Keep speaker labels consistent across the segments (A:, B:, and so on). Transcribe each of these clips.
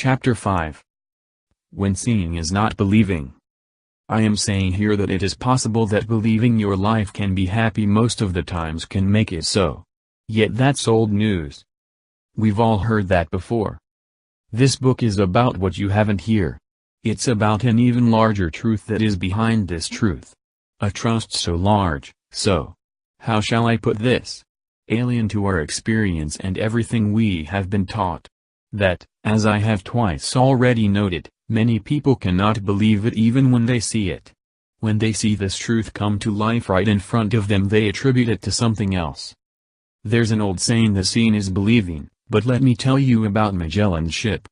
A: Chapter 5. When seeing is not believing. I am saying here that it is possible that believing your life can be happy most of the times can make it so. Yet that's old news. We've all heard that before. This book is about what you haven't heard. It's about an even larger truth that is behind this truth. A trust so large, so, how shall I put this? Alien to our experience and everything we have been taught. That, as I have twice already noted, many people cannot believe it even when they see it. When they see this truth come to life right in front of them, they attribute it to something else. There's an old saying, the seeing is believing, but let me tell you about Magellan's ship.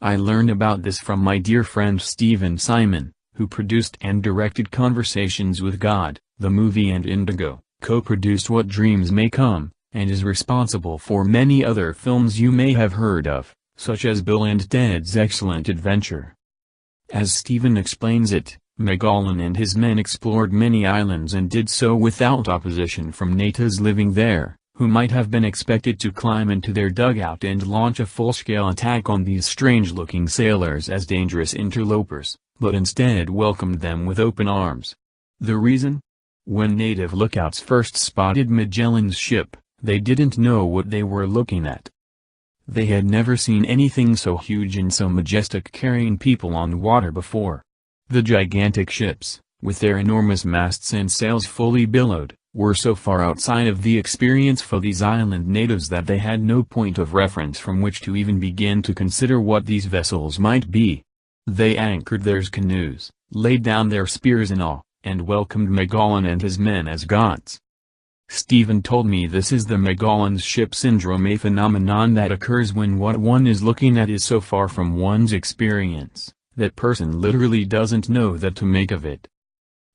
A: I learned about this from my dear friend Stephen Simon, who produced and directed Conversations with God, the movie, and Indigo, co-produced What Dreams May Come, and is responsible for many other films you may have heard of, such as Bill and Ted's Excellent Adventure. As Stephen explains it, Magellan and his men explored many islands and did so without opposition from natives living there, who might have been expected to climb into their dugout and launch a full-scale attack on these strange-looking sailors as dangerous interlopers, but instead welcomed them with open arms. The reason? When native lookouts first spotted Magellan's ship, they didn't know what they were looking at. They had never seen anything so huge and so majestic carrying people on water before. The gigantic ships, with their enormous masts and sails fully billowed, were so far outside of the experience for these island natives that they had no point of reference from which to even begin to consider what these vessels might be. They anchored their canoes, laid down their spears in awe, and welcomed Magellan and his men as gods. Stephen told me this is the Magellan's ship syndrome, a phenomenon that occurs when what one is looking at is so far from one's experience, that person literally doesn't know what to make of it.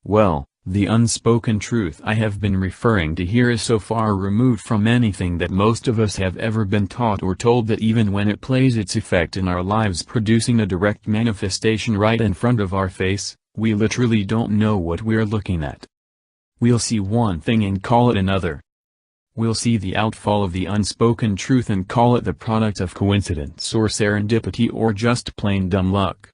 A: Well, the unspoken truth I have been referring to here is so far removed from anything that most of us have ever been taught or told that even when it plays its effect in our lives, producing a direct manifestation right in front of our face, we literally don't know what we're looking at. We'll see one thing and call it another. We'll see the outfall of the unspoken truth and call it the product of coincidence or serendipity or just plain dumb luck.